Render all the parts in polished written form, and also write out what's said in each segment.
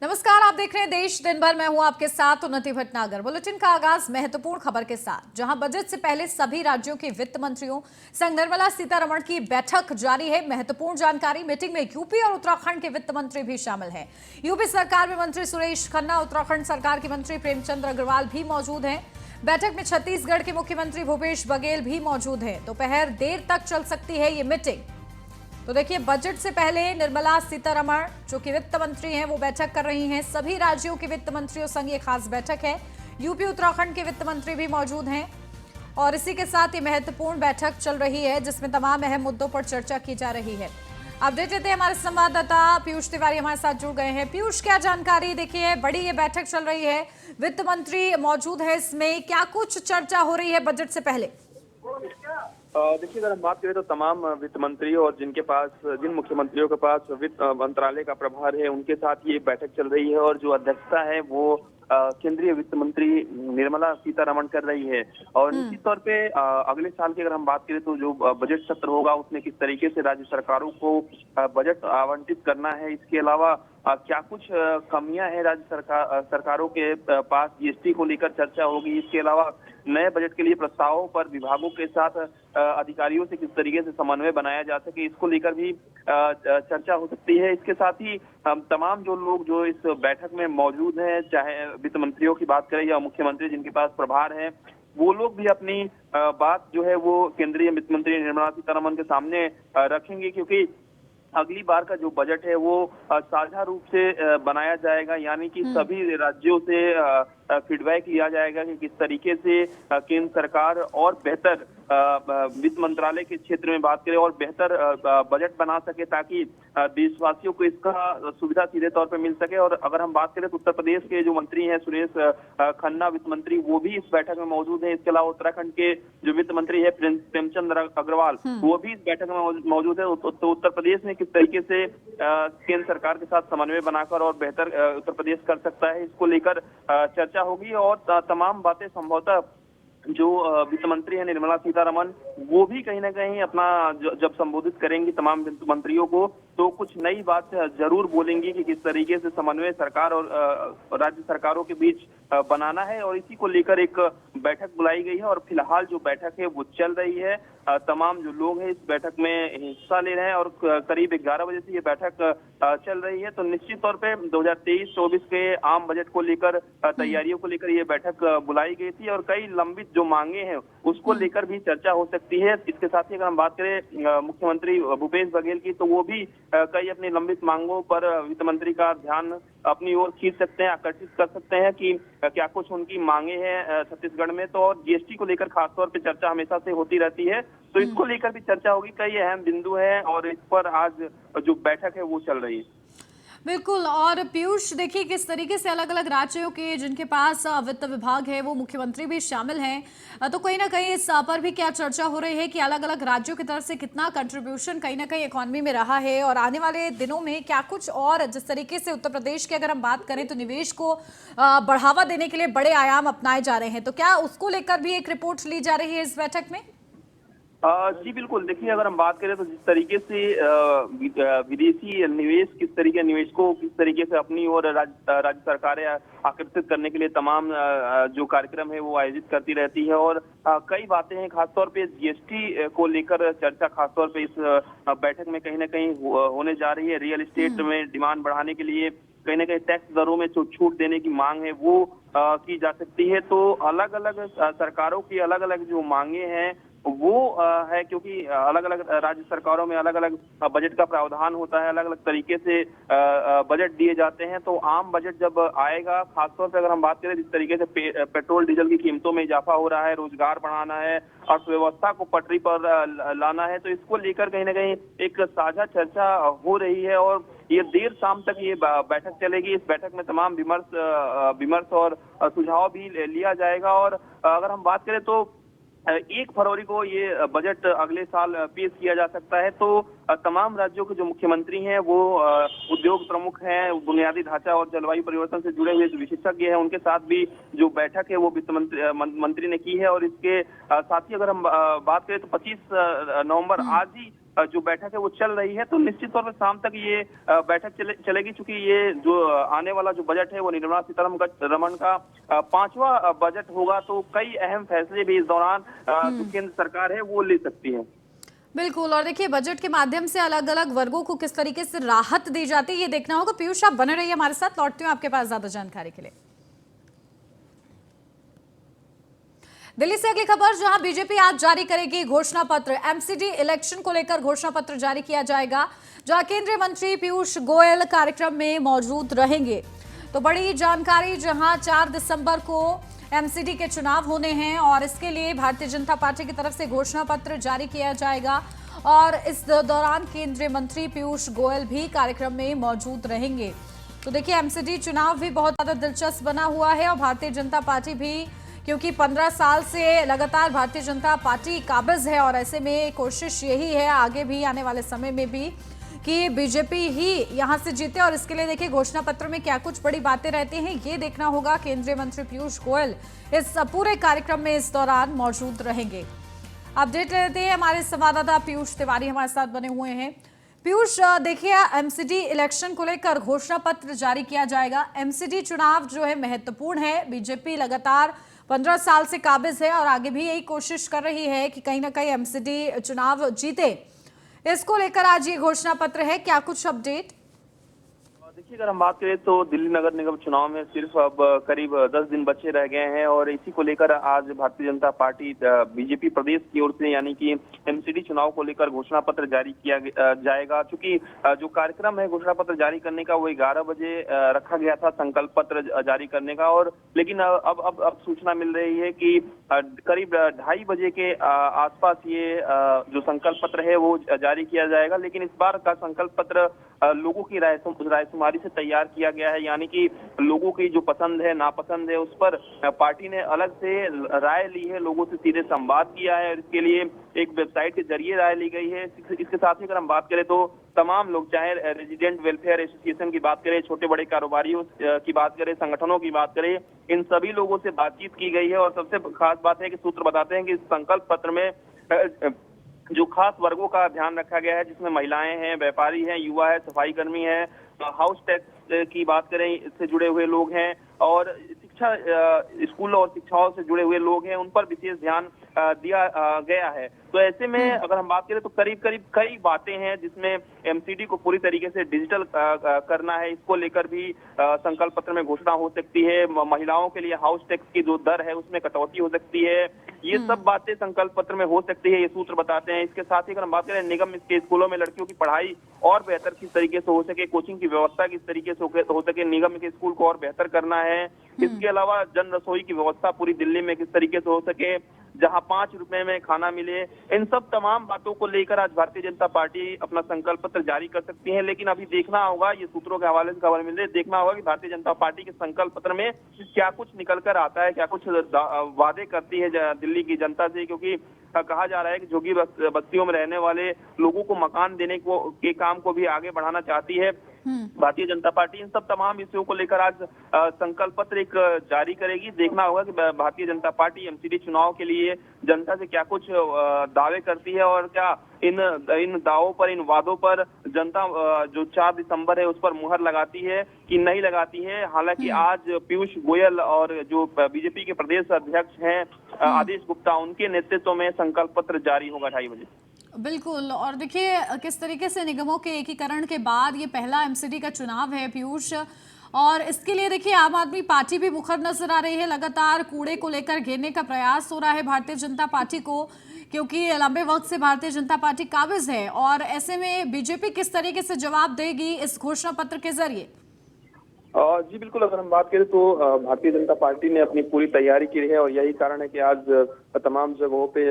नमस्कार, आप देख रहे हैं देश दिन भर। मैं हूं आपके साथ उन्नति भटनागर। बुलेटिन का आगाज महत्वपूर्ण खबर के साथ, जहां बजट से पहले सभी राज्यों के वित्त मंत्रियों संग निर्मला सीतारमण की बैठक जारी है। महत्वपूर्ण जानकारी, मीटिंग में यूपी और उत्तराखंड के वित्त मंत्री भी शामिल हैं। यूपी सरकार में मंत्री सुरेश खन्ना, उत्तराखंड सरकार के मंत्री प्रेमचंद अग्रवाल भी मौजूद हैं। बैठक में छत्तीसगढ़ के मुख्यमंत्री भूपेश बघेल भी मौजूद हैं। दोपहर देर तक चल सकती है ये मीटिंग। तो देखिए, बजट से पहले निर्मला सीतारमण जो कि वित्त मंत्री हैं वो बैठक कर रही हैं। सभी राज्यों के वित्त मंत्रियों संग ये खास बैठक है। यूपी उत्तराखंड के वित्त मंत्री भी मौजूद हैं और इसी के साथ ये महत्वपूर्ण बैठक चल रही है जिसमें तमाम अहम मुद्दों पर चर्चा की जा रही है। अपडेट देते हैं, हमारे संवाददाता पीयूष तिवारी हमारे साथ जुड़ गए हैं। पीयूष, क्या जानकारी? देखिए, बड़ी ये बैठक चल रही है, वित्त मंत्री मौजूद है, इसमें क्या कुछ चर्चा हो रही है बजट से पहले? देखिए, अगर हम बात करें तो तमाम वित्त मंत्री और जिन मुख्यमंत्रियों के पास वित्त मंत्रालय का प्रभार है उनके साथ ये बैठक चल रही है और जो अध्यक्षता है वो केंद्रीय वित्त मंत्री निर्मला सीतारमण कर रही है। और निश्चित तौर पे अगले साल की अगर हम बात करें तो जो बजट सत्र होगा उसमें किस तरीके से राज्य सरकारों को बजट आवंटित करना है, इसके अलावा क्या कुछ कमियां हैं राज्य सरकारों के पास, जीएसटी को लेकर चर्चा होगी। इसके अलावा नए बजट के लिए प्रस्तावों पर विभागों के साथ अधिकारियों से किस तरीके से समन्वय बनाया जा सके, इसको लेकर भी चर्चा हो सकती है। इसके साथ ही तमाम जो लोग जो इस बैठक में मौजूद हैं, चाहे वित्त मंत्रियों की बात करें या मुख्यमंत्री जिनके पास प्रभार है, वो लोग भी अपनी बात जो है वो केंद्रीय वित्त मंत्री निर्मला सीतारमण के सामने रखेंगे, क्योंकि अगली बार का जो बजट है वो साझा रूप से बनाया जाएगा, यानी कि सभी राज्यों से फीडबैक लिया जाएगा कि किस तरीके से केंद्र सरकार और बेहतर वित्त मंत्रालय के क्षेत्र में बात करें और बेहतर बजट बना सके, ताकि देशवासियों को इसका सुविधा सीधे तौर पर मिल सके। और अगर हम बात करें तो उत्तर प्रदेश के जो मंत्री हैं सुरेश खन्ना वित्त मंत्री, वो भी इस बैठक में मौजूद हैं। इसके अलावा उत्तराखंड के जो वित्त मंत्री है प्रेमचंद अग्रवाल, वो भी इस बैठक में मौजूद है। तो उत्तर प्रदेश ने किस तरीके से केंद्र सरकार के साथ समन्वय बनाकर और बेहतर उत्तर प्रदेश कर सकता है, इसको लेकर चर्चा होगी। और तमाम बातें संभवतः जो वित्त मंत्री है निर्मला सीतारमण, वो भी कहीं ना कहीं अपना जब संबोधित करेंगी तमाम वित्त मंत्रियों को, तो कुछ नई बात जरूर बोलेंगी कि किस तरीके से समन्वय सरकार और राज्य सरकारों के बीच बनाना है। और इसी को लेकर एक बैठक बुलाई गई है और फिलहाल जो बैठक है वो चल रही है। तमाम जो लोग हैं इस बैठक में हिस्सा ले रहे हैं और करीब 11 बजे से ये बैठक चल रही है। तो निश्चित तौर पे 2023-24 के आम बजट को लेकर तैयारियों को लेकर ये बैठक बुलाई गई थी और कई लंबित जो मांगे हैं उसको लेकर भी चर्चा हो सकती है। इसके साथ ही अगर हम बात करें मुख्यमंत्री भूपेश बघेल की, तो वो भी कई अपनी लंबित मांगों पर वित्त मंत्री का ध्यान अपनी ओर खींच सकते हैं, आकर्षित कर सकते हैं कि क्या कुछ उनकी मांगे हैं छत्तीसगढ़ में। तो और जीएसटी को लेकर खासतौर पे चर्चा हमेशा से होती रहती है, तो इसको लेकर भी चर्चा होगी। कई अहम बिंदु हैं और इस पर आज जो बैठक है वो चल रही है। बिल्कुल। और पीयूष, देखिए किस तरीके से अलग अलग राज्यों के जिनके पास वित्त विभाग है वो मुख्यमंत्री भी शामिल हैं, तो कहीं ना कहीं इस पर भी क्या चर्चा हो रही है कि अलग अलग राज्यों की तरफ से कितना कंट्रीब्यूशन कहीं ना कहीं इकोनॉमी में रहा है और आने वाले दिनों में क्या कुछ, और जिस तरीके से उत्तर प्रदेश की अगर हम बात करें तो निवेश को बढ़ावा देने के लिए बड़े आयाम अपनाए जा रहे हैं, तो क्या उसको लेकर भी एक रिपोर्ट ली जा रही है इस बैठक में? जी बिल्कुल। देखिए, अगर हम बात करें तो जिस तरीके से विदेशी निवेश, किस तरीके निवेशकों किस तरीके से अपनी ओर राज्य सरकारें आकर्षित करने के लिए तमाम जो कार्यक्रम है वो आयोजित करती रहती है। और कई बातें हैं, खासतौर पे जीएसटी को लेकर चर्चा खासतौर पे इस बैठक में कहीं ना कहीं होने जा रही है। रियल एस्टेट में डिमांड बढ़ाने के लिए कहीं ना कहीं टैक्स दरों में जो छूट देने की मांग है वो की जा सकती है। तो अलग अलग सरकारों की अलग अलग जो मांगे हैं वो है, क्योंकि अलग अलग राज्य सरकारों में अलग अलग बजट का प्रावधान होता है, अलग अलग तरीके से बजट दिए जाते हैं। तो आम बजट जब आएगा, खासतौर पे अगर हम बात करें जिस तरीके से पेट्रोल डीजल की कीमतों में इजाफा हो रहा है, रोजगार बढ़ाना है, अर्थव्यवस्था को पटरी पर लाना है, तो इसको लेकर कहीं ना कहीं एक साझा चर्चा हो रही है और ये देर शाम तक ये बैठक चलेगी। इस बैठक में तमाम विमर्श और सुझाव भी लिया जाएगा। और अगर हम बात करें तो 1 फरवरी को ये बजट अगले साल पेश किया जा सकता है। तो तमाम राज्यों के जो मुख्यमंत्री हैं वो उद्योग प्रमुख हैं, बुनियादी ढांचा और जलवायु परिवर्तन से जुड़े हुए जो विशेषज्ञ हैं उनके साथ भी जो बैठक है वो वित्त मंत्री ने की है। और इसके साथ ही अगर हम बात करें तो 25 नवंबर आज ही जो बैठक है वो चल रही है। तो निश्चित तौर पर शाम तक ये बैठक चलेगी, चूंकि ये जो आने वाला जो बजट है वो निर्मला सीतारमण का 5वां बजट होगा। तो कई अहम फैसले भी इस दौरान जो केंद्र सरकार है वो ले सकती है। बिल्कुल। और देखिए, बजट के माध्यम से अलग अलग वर्गों को किस तरीके से राहत दी जाती है ये देखना होगा। पीयूष, आप बने रहिए हमारे साथ, लौटती हूँ आपके पास ज्यादा जानकारी के लिए। दिल्ली से अगली खबर, जहां बीजेपी आज जारी करेगी घोषणा पत्र। एमसीडी इलेक्शन को लेकर घोषणा पत्र जारी किया जाएगा, जहां केंद्रीय मंत्री पीयूष गोयल कार्यक्रम में मौजूद रहेंगे। तो बड़ी जानकारी, जहां 4 दिसंबर को एमसीडी के चुनाव होने हैं और इसके लिए भारतीय जनता पार्टी की तरफ से घोषणा पत्र जारी किया जाएगा और इस दौरान केंद्रीय मंत्री पीयूष गोयल भी कार्यक्रम में मौजूद रहेंगे। तो देखिए, एमसीडी चुनाव भी बहुत ज्यादा दिलचस्प बना हुआ है और भारतीय जनता पार्टी भी, क्योंकि 15 साल से लगातार भारतीय जनता पार्टी काबिज है और ऐसे में कोशिश यही है आगे भी आने वाले समय में भी कि बीजेपी ही यहां से जीते। और इसके लिए देखिए, घोषणा पत्र में क्या कुछ बड़ी बातें रहती हैं ये देखना होगा। केंद्रीय मंत्री पीयूष गोयल इस पूरे कार्यक्रम में इस दौरान मौजूद रहेंगे। अपडेट लेते हैं, हमारे संवाददाता पीयूष तिवारी हमारे साथ बने हुए हैं। पीयूष, देखिए, एमसीडी इलेक्शन को लेकर घोषणा पत्र जारी किया जाएगा। एमसीडी चुनाव जो है महत्वपूर्ण है। बीजेपी लगातार 15 साल से काबिज है और आगे भी यही कोशिश कर रही है कि कहीं ना कहीं एमसीडी चुनाव जीते। इसको लेकर आज ये घोषणा पत्र है, क्या कुछ अपडेट? देखिए, अगर हम बात करें तो दिल्ली नगर निगम चुनाव में सिर्फ अब करीब 10 दिन बचे रह गए हैं और इसी को लेकर आज भारतीय जनता पार्टी बीजेपी प्रदेश की ओर से यानी कि एमसीडी चुनाव को लेकर घोषणा पत्र जारी किया जाएगा। चूंकि जो कार्यक्रम है घोषणा पत्र जारी करने का वो 11 बजे रखा गया था, संकल्प पत्र जारी करने का, और लेकिन अब सूचना मिल रही है कि करीब 2:30 बजे के आसपास ये जो संकल्प पत्र है वो जारी किया जाएगा। लेकिन इस बार का संकल्प पत्र लोगों की रायशुमारी से तैयार किया गया है, यानी कि लोगों की जो पसंद है नापसंद है उस पर पार्टी ने अलग से राय ली है, लोगों से सीधे संवाद किया है और इसके लिए एक वेबसाइट के जरिए राय ली गई है। इसके साथ ही अगर हम बात करें तो तमाम लोग, चाहे रेजिडेंट वेलफेयर एसोसिएशन की बात करें, छोटे बड़े कारोबारियों की बात करें, संगठनों की बात करें, इन सभी लोगों से बातचीत की गई है। और सबसे खास बात है कि सूत्र बताते हैं कि इस संकल्प पत्र में जो खास वर्गों का ध्यान रखा गया है, जिसमें महिलाएं हैं, व्यापारी हैं, युवा है, सफाई कर्मी है, हाउस टैक्स की बात करें इससे जुड़े हुए लोग हैं और शिक्षा, स्कूल और शिक्षाओं से जुड़े हुए लोग हैं, उन पर विशेष ध्यान दिया गया है। तो ऐसे में अगर हम बात करें तो करीब करीब कई बातें हैं जिसमें एमसीडी को पूरी तरीके से डिजिटल करना है। इसको लेकर भी संकल्प पत्र में घोषणा हो सकती है। महिलाओं के लिए हाउस टैक्स की जो दर है उसमें कटौती हो सकती है। ये सब बातें संकल्प पत्र में हो सकती है, ये सूत्र बताते हैं। इसके साथ ही अगर हम बात करें निगम के स्कूलों में लड़कियों की पढ़ाई और बेहतर किस तरीके से हो सके, कोचिंग की व्यवस्था किस तरीके से हो सके, निगम के स्कूल को और बेहतर करना है। इसके अलावा जन रसोई की व्यवस्था पूरी दिल्ली में किस तरीके से हो सके, जहां 5 रुपए में खाना मिले। इन सब तमाम बातों को लेकर आज भारतीय जनता पार्टी अपना संकल्प पत्र जारी कर सकती है। लेकिन अभी देखना होगा, ये सूत्रों के हवाले से खबर मिल रही है, देखना होगा कि भारतीय जनता पार्टी के संकल्प पत्र में क्या कुछ निकल कर आता है, क्या कुछ वादे करती है दिल्ली की जनता से। क्योंकि कहा जा रहा है कि झुग्गी बस्तियों में रहने वाले लोगों को मकान देने के काम को भी आगे बढ़ाना चाहती है भारतीय जनता पार्टी। इन सब तमाम विषयों को लेकर आज संकल्प पत्र एक जारी करेगी। देखना होगा कि भारतीय जनता पार्टी एमसीडी चुनाव के लिए जनता से क्या कुछ दावे करती है और क्या इन दावों पर, इन वादों पर जनता जो 4 दिसंबर है उस पर मुहर लगाती है कि नहीं लगाती है। हालांकि आज पीयूष गोयल और जो बीजेपी के प्रदेश अध्यक्ष हैं आदेश गुप्ता, उनके नेतृत्व में संकल्प पत्र जारी होगा 2:30 बजे। बिल्कुल। और देखिए, किस तरीके से निगमों के एकीकरण के बाद ये पहला एमसीडी का चुनाव है पीयूष, और इसके लिए देखिए आम आदमी पार्टी भी मुखर नजर आ रही है। लगातार कूड़े को लेकर घेरने का प्रयास हो रहा है भारतीय जनता पार्टी को, क्योंकि लंबे वक्त से भारतीय जनता पार्टी काबिज है। और ऐसे में बीजेपी किस तरीके से जवाब देगी इस घोषणा पत्र के जरिए? जी बिल्कुल, अगर हम बात करें तो भारतीय जनता पार्टी ने अपनी पूरी तैयारी की है और यही कारण है कि आज तमाम जगहों पे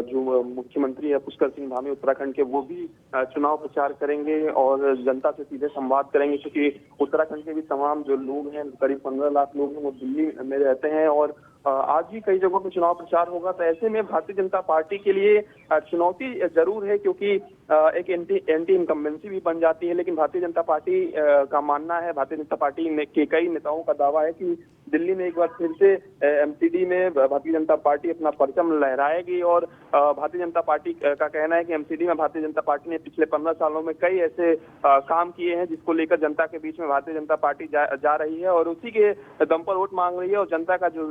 जो मुख्यमंत्री है पुष्कर सिंह धामी उत्तराखंड के, वो भी चुनाव प्रचार करेंगे और जनता से सीधे संवाद करेंगे। क्योंकि उत्तराखंड के भी तमाम जो लोग हैं, करीब 15 लाख लोग हैं, वो दिल्ली में रहते हैं और आज भी कई जगहों पे चुनाव प्रचार होगा। तो ऐसे में भारतीय जनता पार्टी के लिए चुनौती जरूर है, क्योंकि एक एंटी इनकम्बेंसी भी बन जाती है। लेकिन भारतीय जनता पार्टी का मानना है, भारतीय जनता पार्टी के कई नेताओं का दावा है कि दिल्ली में एक बार फिर से एमसीडी में भारतीय जनता पार्टी अपना परचम लहराएगी। और भारतीय जनता पार्टी का कहना है कि एमसीडी में भारतीय जनता पार्टी ने पिछले 15 सालों में कई ऐसे काम किए हैं जिसको लेकर जनता के बीच में भारतीय जनता पार्टी जा रही है और उसी के दम पर वोट मांग रही है। और जनता का जो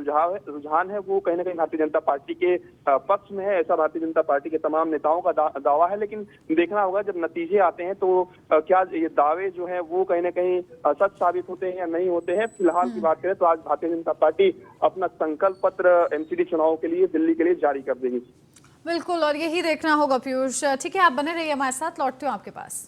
रुझान है वो कहीं ना कहीं भारतीय जनता पार्टी के पक्ष में है, ऐसा भारतीय जनता पार्टी के तमाम नेताओं का दावा है। लेकिन देखना होगा जब नतीजे आते हैं तो क्या ये दावे जो है वो कहीं ना कहीं सच साबित होते हैं या नहीं होते हैं। फिलहाल की बात करें तो आज भारतीय जनता पार्टी अपना संकल्प पत्र एमसीडी चुनाव के लिए दिल्ली के लिए जारी कर देगी। बिल्कुल, और यही देखना होगा पीयूष। ठीक है, आप बने रहिए हमारे साथ, लौटती हूँ आपके पास।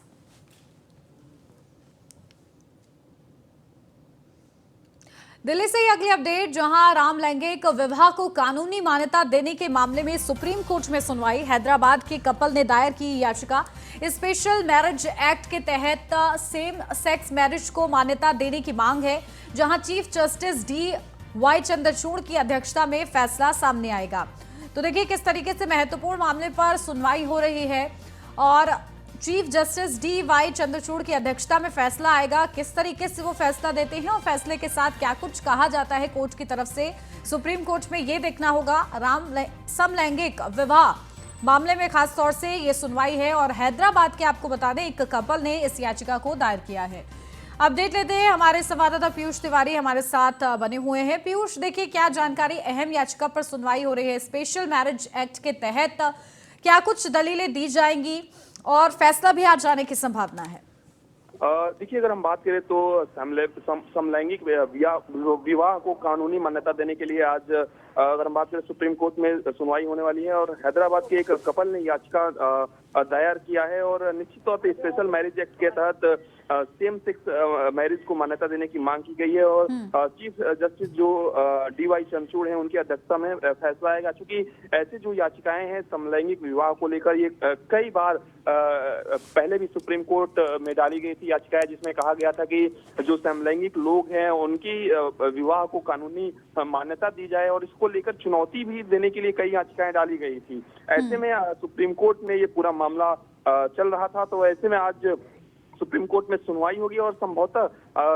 दिल्ली से ही अगली अपडेट, जहां राम लैंगिक विवाह को कानूनी मान्यता देने के मामले में सुप्रीम कोर्ट में सुनवाई। हैदराबाद के कपल ने दायर की याचिका। स्पेशल मैरिज एक्ट के तहत सेम सेक्स मैरिज को मान्यता देने की मांग है, जहां चीफ जस्टिस DY चंद्रचूड़ की अध्यक्षता में फैसला सामने आएगा। तो देखिए किस तरीके से महत्वपूर्ण मामले पर सुनवाई हो रही है और चीफ जस्टिस DY चंद्रचूड़ की अध्यक्षता में फैसला आएगा। किस तरीके से वो फैसला देते हैं और फैसले के साथ क्या कुछ कहा जाता है कोर्ट की तरफ से, सुप्रीम कोर्ट में ये देखना होगा। समलैंगिक विवाह मामले में खास तौर से ये सुनवाई है और हैदराबाद के आपको बता दें एक कपल ने इस याचिका को दायर किया है। अपडेट लेते हैं, हमारे संवाददाता पीयूष तिवारी हमारे साथ बने हुए हैं। पीयूष, देखिए क्या जानकारी, अहम याचिका पर सुनवाई हो रही है। स्पेशल मैरिज एक्ट के तहत क्या कुछ दलीलें दी जाएंगी और फैसला भी आज जाने की संभावना है? देखिए अगर हम बात करें तो समलैंगिक विवाह को कानूनी मान्यता देने के लिए आज अगर हम बात करें सुप्रीम कोर्ट में सुनवाई होने वाली है और हैदराबाद के एक कपल ने याचिका दायर किया है। और निश्चित तौर पे स्पेशल मैरिज एक्ट के तहत सेम सेक्स मैरिज को मान्यता देने की मांग की गई है और चीफ जस्टिस जो DY चंद्रचूड़ हैं उनकी अध्यक्षता में फैसला आएगा। क्योंकि ऐसे जो याचिकाएं हैं समलैंगिक विवाह को लेकर ये कई बार पहले भी सुप्रीम कोर्ट में डाली गई थी याचिकाएं, जिसमें कहा गया था कि जो समलैंगिक लोग हैं उनकी विवाह को कानूनी मान्यता दी जाए और इसको लेकर चुनौती भी देने के लिए कई याचिकाएं डाली गई थी। ऐसे में सुप्रीम कोर्ट में ये पूरा मामला चल रहा था। तो ऐसे में आज सुप्रीम कोर्ट में सुनवाई होगी और संभवतः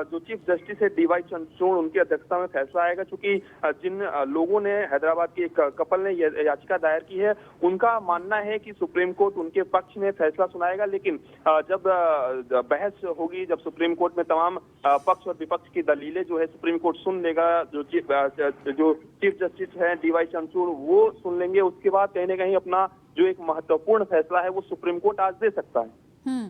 जो चीफ जस्टिस है DY चंद्रचूड़ उनकी अध्यक्षता में फैसला आएगा। क्योंकि जिन लोगों ने हैदराबाद के एक कपल ने याचिका दायर की है उनका मानना है कि सुप्रीम कोर्ट उनके पक्ष में फैसला सुनाएगा। लेकिन जब बहस होगी, जब सुप्रीम कोर्ट में तमाम पक्ष और विपक्ष की दलीलें जो है सुप्रीम कोर्ट सुन लेगा, जो चीफ जस्टिस है DY चंद्रचूड़ वो सुन लेंगे, उसके बाद कहीं ना कहीं अपना जो एक महत्वपूर्ण फैसला है वो सुप्रीम कोर्ट आज दे सकता है।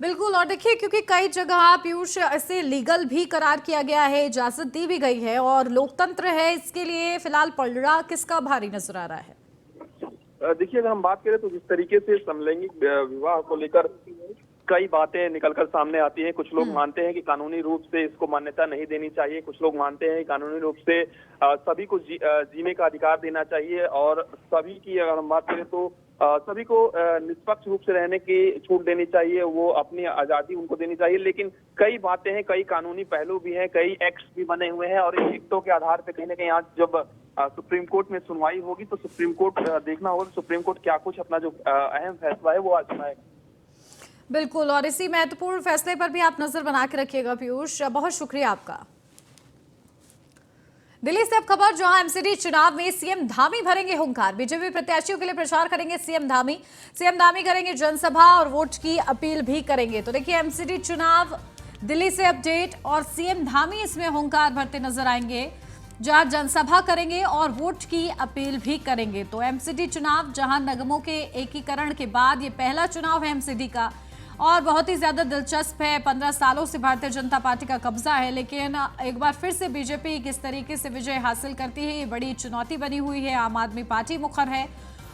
बिल्कुल, और देखिए क्योंकि कई जगह पीयूष इसे लीगल भी करार किया गया है, इजाजत दी भी गई है और लोकतंत्र है, इसके लिए फिलहाल पलड़ा किसका भारी नजर आ रहा है? देखिए अगर हम बात करें तो जिस तरीके से समलैंगिक विवाह को लेकर कई बातें निकलकर सामने आती हैं। कुछ लोग मानते हैं कि कानूनी रूप से इसको मान्यता नहीं देनी चाहिए, कुछ लोग मानते हैं कि कानूनी रूप से सभी को जीने का अधिकार देना चाहिए और सभी की अगर हम बात करें तो सभी को निष्पक्ष रूप से रहने की छूट देनी चाहिए, वो अपनी आजादी उनको देनी चाहिए। लेकिन कई बातें हैं, कई कानूनी पहलू भी हैं, कई एक्ट्स भी बने हुए हैं और इन एक्टों के आधार पर कहीं ना कहीं आज जब सुप्रीम कोर्ट में सुनवाई होगी तो सुप्रीम कोर्ट देखना होगा सुप्रीम कोर्ट क्या कुछ अपना जो अहम फैसला है वो आज सुनाएगा। बिल्कुल, और इसी महत्वपूर्ण फैसले पर भी आप नजर बना के रखिएगा पीयूष। बहुत शुक्रिया आपका। दिल्ली से अब खबर, जहां एमसीडी चुनाव में सीएम धामी भरेंगे हुंकार। बीजेपी प्रत्याशियों के लिए प्रचार करेंगे सीएम धामी करेंगे जनसभा और वोट की अपील भी करेंगे। तो देखिए एमसीडी चुनाव दिल्ली से अपडेट और सीएम धामी इसमें हुंकार भरते नजर आएंगे, जहां जनसभा करेंगे और वोट की अपील भी करेंगे। तो एमसीडी चुनाव, जहां निगमों के एकीकरण के बाद ये पहला चुनाव है एमसीडी का और बहुत ही ज्यादा दिलचस्प है। 15 सालों से भारतीय जनता पार्टी का कब्जा है, लेकिन एक बार फिर से बीजेपी किस तरीके से विजय हासिल करती है ये बड़ी चुनौती बनी हुई है। आम आदमी पार्टी मुखर है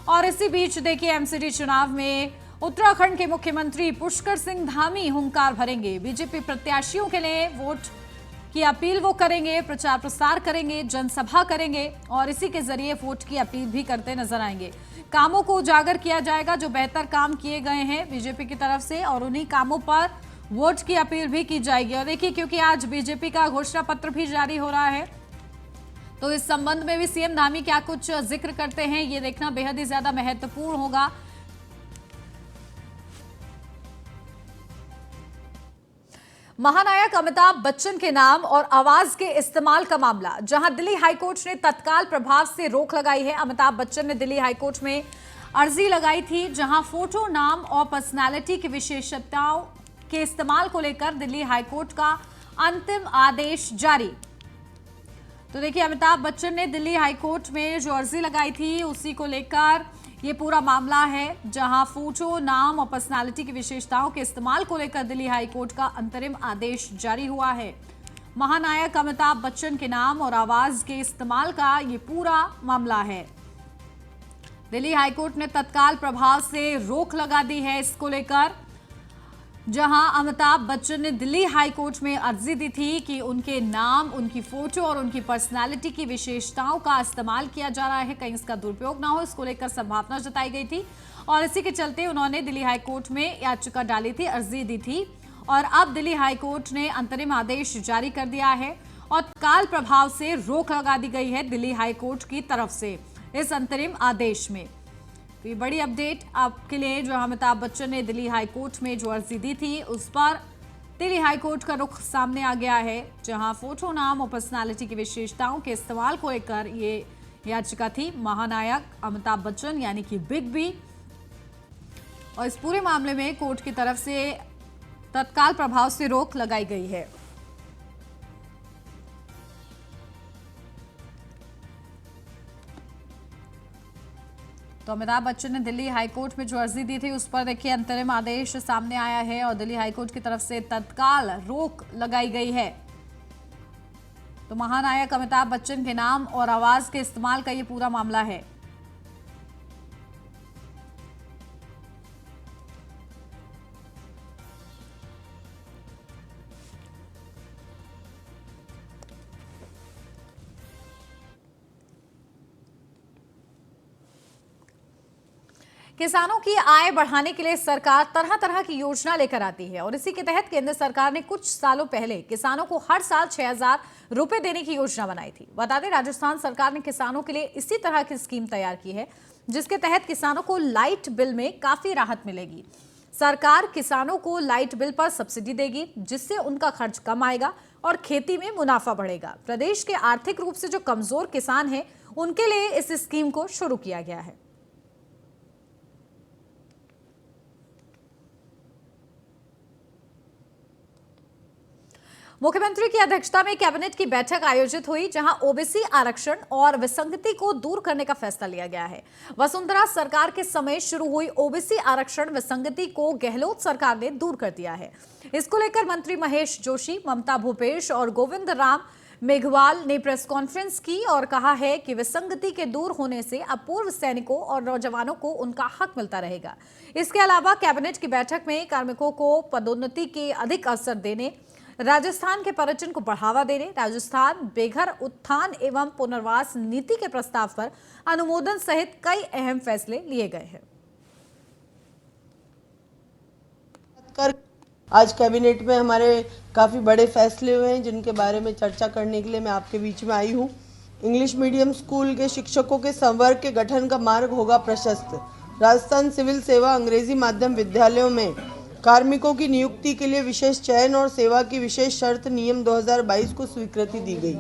और इसी बीच देखिए एमसीडी चुनाव में उत्तराखंड के मुख्यमंत्री पुष्कर सिंह धामी हुंकार भरेंगे। बीजेपी प्रत्याशियों के लिए वोट की अपील वो करेंगे, प्रचार प्रसार करेंगे, जनसभा करेंगे और इसी के जरिए वोट की अपील भी करते नजर आएंगे। कामों को उजागर किया जाएगा, जो बेहतर काम किए गए हैं बीजेपी की तरफ से, और उन्हीं कामों पर वोट की अपील भी की जाएगी। और देखिए क्योंकि आज बीजेपी का घोषणा पत्र भी जारी हो रहा है तो इस संबंध में भी सीएम धामी क्या कुछ जिक्र करते हैं ये देखना बेहद ही ज्यादा महत्वपूर्ण होगा। महानायक अमिताभ बच्चन के नाम और आवाज के इस्तेमाल का मामला, जहां दिल्ली हाईकोर्ट ने तत्काल प्रभाव से रोक लगाई है। अमिताभ बच्चन ने दिल्ली हाईकोर्ट में अर्जी लगाई थी, जहां फोटो, नाम और पर्सनालिटी की विशेषताओं के इस्तेमाल को लेकर दिल्ली हाईकोर्ट का अंतिम आदेश जारी। तो देखिए, अमिताभ बच्चन ने दिल्ली हाईकोर्ट में जो अर्जी लगाई थी उसी को लेकर ये पूरा मामला है, जहां फोटो, नाम और पर्सनालिटी की विशेषताओं के इस्तेमाल को लेकर दिल्ली हाईकोर्ट का अंतरिम आदेश जारी हुआ है। महानायक अमिताभ बच्चन के नाम और आवाज के इस्तेमाल का ये पूरा मामला है। दिल्ली हाईकोर्ट ने तत्काल प्रभाव से रोक लगा दी है इसको लेकर, जहां अमिताभ बच्चन ने दिल्ली हाईकोर्ट में अर्जी दी थी कि उनके नाम, उनकी फोटो और उनकी पर्सनालिटी की विशेषताओं का इस्तेमाल किया जा रहा है, कहीं इसका दुरुपयोग ना हो, इसको लेकर संभावना जताई गई थी। और इसी के चलते उन्होंने दिल्ली हाईकोर्ट में याचिका डाली थी, अर्जी दी थी, और अब दिल्ली हाईकोर्ट ने अंतरिम आदेश जारी कर दिया है और तत्काल प्रभाव से रोक लगा दी गई है दिल्ली हाईकोर्ट की तरफ से इस अंतरिम आदेश में। तो ये बड़ी अपडेट आपके लिए, जो अमिताभ बच्चन ने दिल्ली हाईकोर्ट में जो अर्जी दी थी उस पर दिल्ली हाईकोर्ट का रुख सामने आ गया है, जहां फोटो, नाम और पर्सनालिटी की विशेषताओं के इस्तेमाल को लेकर ये याचिका थी महानायक अमिताभ बच्चन यानी कि बिग बी। और इस पूरे मामले में कोर्ट की तरफ से तत्काल प्रभाव से रोक लगाई गई है। तो अमिताभ बच्चन ने दिल्ली हाईकोर्ट में जो अर्जी दी थी उस पर देखिए अंतरिम आदेश सामने आया है और दिल्ली हाईकोर्ट की तरफ से तत्काल रोक लगाई गई है। तो महानायक अमिताभ बच्चन के नाम और आवाज के इस्तेमाल का ये पूरा मामला है। किसानों की आय बढ़ाने के लिए सरकार तरह तरह की योजना लेकर आती है और इसी के तहत केंद्र सरकार ने कुछ सालों पहले किसानों को हर साल 6,000 रुपए देने की योजना बनाई थी। बता दें, राजस्थान सरकार ने किसानों के लिए इसी तरह की स्कीम तैयार की है, जिसके तहत किसानों को लाइट बिल में काफी राहत मिलेगी। सरकार किसानों को लाइट बिल पर सब्सिडी देगी, जिससे उनका खर्च कम आएगा और खेती में मुनाफा बढ़ेगा। प्रदेश के आर्थिक रूप से जो कमजोर किसान हैं, उनके लिए इस स्कीम को शुरू किया गया है। मुख्यमंत्री की अध्यक्षता में कैबिनेट की बैठक आयोजित हुई, जहां ओबीसी आरक्षण और विसंगति को दूर करने का फैसला लिया गया है। वसुंधरा सरकार के समय शुरू हुई ओबीसी आरक्षण विसंगति को गहलोत सरकार ने दूर कर दिया है। इसको लेकर मंत्री महेश जोशी, ममता भूपेश और गोविंद राम मेघवाल ने प्रेस कॉन्फ्रेंस की और कहा है कि विसंगति के दूर होने से अब पूर्व सैनिकों और नौजवानों को उनका हक मिलता रहेगा। इसके अलावा कैबिनेट की बैठक में कार्मिकों को पदोन्नति के अधिक अवसर देने, राजस्थान के पर्यटन को बढ़ावा देने, राजस्थान बेघर उत्थान एवं पुनर्वास नीति के प्रस्ताव पर अनुमोदन सहित कई अहम फैसले लिए गए हैं। आज कैबिनेट में हमारे काफ़ी बड़े फैसले हुए हैं, जिनके बारे में चर्चा करने के लिए मैं आपके बीच में आई हूँ। इंग्लिश मीडियम स्कूल के शिक्षकों के संवर्ग के गठन का मार्ग होगा प्रशस्त। राजस्थान सिविल सेवा अंग्रेजी माध्यम विद्यालयों में कार्मिकों की नियुक्ति के लिए विशेष चयन और सेवा की विशेष शर्त नियम 2022 को स्वीकृति दी गई।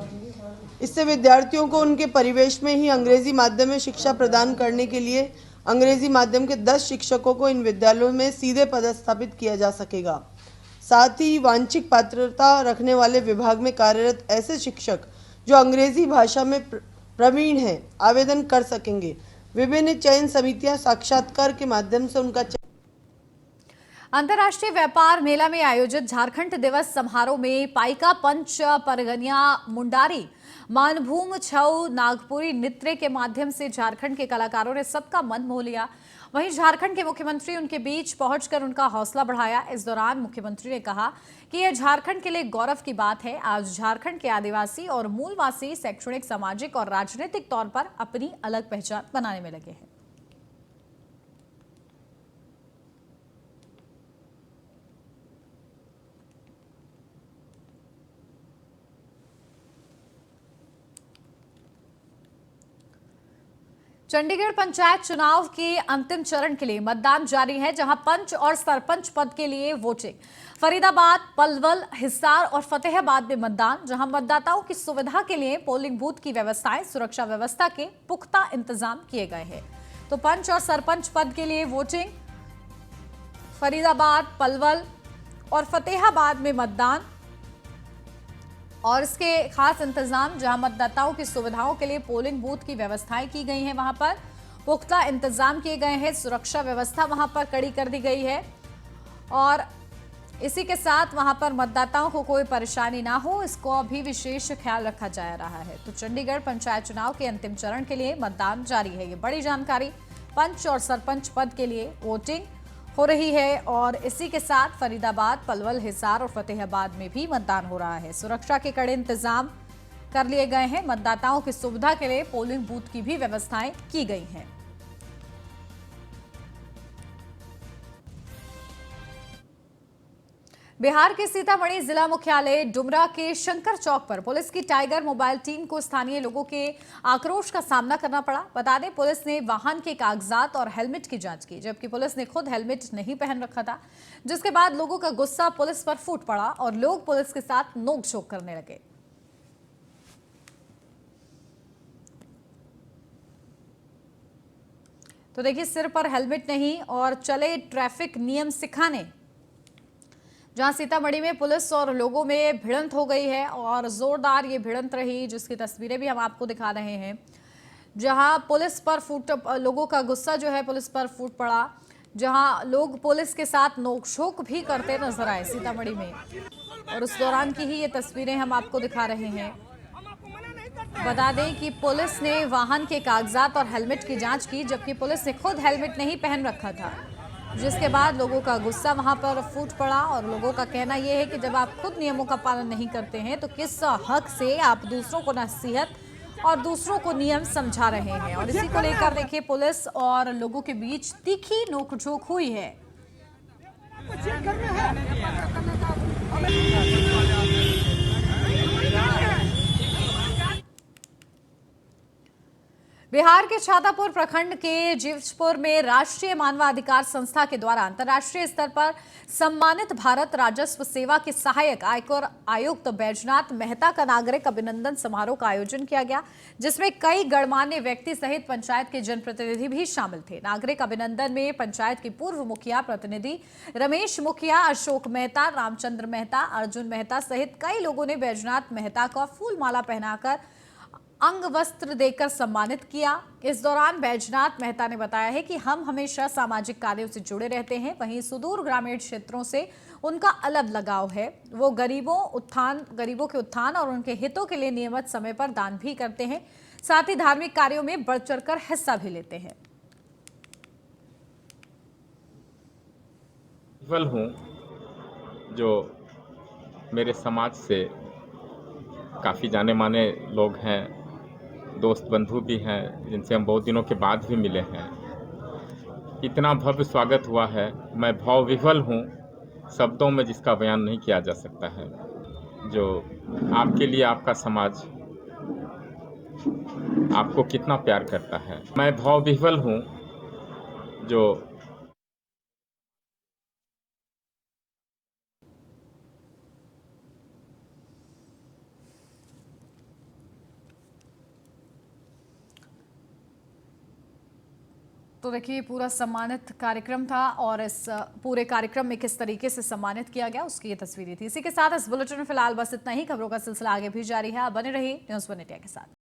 इससे विद्यार्थियों को उनके परिवेश में ही अंग्रेजी माध्यम में शिक्षा प्रदान करने के लिए अंग्रेजी माध्यम के 10 शिक्षकों को इन विद्यालयों में सीधे पदस्थापित किया जा सकेगा। साथ ही वांछित पात्रता रखने वाले विभाग में कार्यरत ऐसे शिक्षक जो अंग्रेजी भाषा में प्रवीण हैं, आवेदन कर सकेंगे। विभिन्न चयन समितियां साक्षात्कार के माध्यम से उनका अंतर्राष्ट्रीय व्यापार मेला में आयोजित झारखंड दिवस समारोह में पाइका पंच परगनिया मुंडारी मानभूम छऊ नागपुरी नृत्य के माध्यम से झारखंड के कलाकारों ने सबका मन मोह लिया। वहीं झारखंड के मुख्यमंत्री उनके बीच पहुंचकर उनका हौसला बढ़ाया। इस दौरान मुख्यमंत्री ने कहा कि यह झारखंड के लिए गौरव की बात है। आज झारखंड के आदिवासी और मूलवासी शैक्षणिक, सामाजिक और राजनीतिक तौर पर अपनी अलग पहचान बनाने में लगे हैं। चंडीगढ़ पंचायत चुनाव के अंतिम चरण के लिए मतदान जारी है, जहां पंच और सरपंच पद के लिए वोटिंग। फरीदाबाद, पलवल, हिसार और फतेहाबाद में मतदान, जहां मतदाताओं की सुविधा के लिए पोलिंग बूथ की व्यवस्थाएं, सुरक्षा व्यवस्था के पुख्ता इंतजाम किए गए हैं। तो पंच और सरपंच पद के लिए वोटिंग, फरीदाबाद, पलवल और फतेहाबाद में मतदान और इसके खास इंतजाम, जहां मतदाताओं की सुविधाओं के लिए पोलिंग बूथ की व्यवस्थाएं की गई हैं, वहां पर पुख्ता इंतजाम किए गए हैं, सुरक्षा व्यवस्था वहां पर कड़ी कर दी गई है और इसी के साथ वहां पर मतदाताओं को कोई परेशानी ना हो, इसको भी विशेष ख्याल रखा जा रहा है। तो चंडीगढ़ पंचायत चुनाव के अंतिम चरण के लिए मतदान जारी है। ये बड़ी जानकारी। पंच और सरपंच पद के लिए वोटिंग हो रही है और इसी के साथ फरीदाबाद, पलवल, हिसार और फतेहाबाद में भी मतदान हो रहा है। सुरक्षा के कड़े इंतजाम कर लिए गए हैं। मतदाताओं की सुविधा के लिए पोलिंग बूथ की भी व्यवस्थाएं की गई हैं। बिहार के सीतामढ़ी जिला मुख्यालय डुमरा के शंकर चौक पर पुलिस की टाइगर मोबाइल टीम को स्थानीय लोगों के आक्रोश का सामना करना पड़ा। बता दें, पुलिस ने वाहन के कागजात और हेलमेट की जांच की, जबकि पुलिस ने खुद हेलमेट नहीं पहन रखा था, जिसके बाद लोगों का गुस्सा पुलिस पर फूट पड़ा और लोग पुलिस के साथ नोकझोंक करने लगे। तो देखिए, सिर पर हेलमेट नहीं और चले ट्रैफिक नियम सिखाने। जहां सीतामढ़ी में पुलिस और लोगों में भिड़ंत हो गई है और जोरदार ये भिड़ंत रही, जिसकी तस्वीरें भी हम आपको दिखा रहे हैं। जहां पुलिस पर लोगों का गुस्सा जो है पुलिस पर फूट पड़ा, जहां लोग पुलिस के साथ नोकझोंक भी करते नजर आए सीतामढ़ी में। और उस दौरान की ही ये तस्वीरें हम आपको दिखा रहे हैं। बता दें कि पुलिस ने वाहन के कागजात और हेलमेट की जांच की, जबकि पुलिस ने खुद हेलमेट नहीं पहन रखा था, जिसके बाद लोगों का गुस्सा वहां पर फूट पड़ा। और लोगों का कहना यह है कि जब आप खुद नियमों का पालन नहीं करते हैं तो किस हक से आप दूसरों को नसीहत और दूसरों को नियम समझा रहे हैं। और इसी को लेकर देखिए, पुलिस और लोगों के बीच तीखी नोकझोंक हुई है। बिहार के छातापुर प्रखंड के जीवजपुर में राष्ट्रीय मानवाधिकार संस्था के द्वारा अंतर्राष्ट्रीय स्तर पर सम्मानित भारत राजस्व सेवा के सहायक आयकर आयुक्त बैजनाथ मेहता का नागरिक अभिनंदन समारोह का आयोजन किया गया, जिसमें कई गणमान्य व्यक्ति सहित पंचायत के जनप्रतिनिधि भी शामिल थे। नागरिक अभिनंदन में पंचायत के पूर्व मुखिया प्रतिनिधि रमेश मुखिया, अशोक मेहता, रामचंद्र मेहता, अर्जुन मेहता सहित कई लोगों ने बैजनाथ मेहता का फूल माला पहनाकर अंग वस्त्र देकर सम्मानित किया। इस दौरान बैजनाथ मेहता ने बताया है कि हम हमेशा सामाजिक कार्यों से जुड़े रहते हैं, वहीं सुदूर ग्रामीण क्षेत्रों से उनका अलग लगाव है। वो गरीबों के उत्थान और उनके हितों के लिए नियमित समय पर दान भी करते हैं, साथ ही धार्मिक कार्यों में बढ़ चढ़कर हिस्सा भी लेते हैं। विफल हूँ जो मेरे समाज से काफ़ी जाने माने लोग हैं, दोस्त बंधु भी हैं, जिनसे हम बहुत दिनों के बाद भी मिले हैं। इतना भव्य स्वागत हुआ है, मैं भाव विह्वल हूँ, शब्दों में जिसका बयान नहीं किया जा सकता है। जो आपके लिए आपका समाज आपको कितना प्यार करता है। मैं भाव विह्वल हूँ जो तो देखिए, पूरा सम्मानित कार्यक्रम था और इस पूरे कार्यक्रम में किस तरीके से सम्मानित किया गया उसकी ये तस्वीरें थी। इसी के साथ इस बुलेटिन में फिलहाल बस इतना ही। खबरों का सिलसिला आगे भी जारी है। आप बने रहिए न्यूज़ 1 इंडिया के साथ।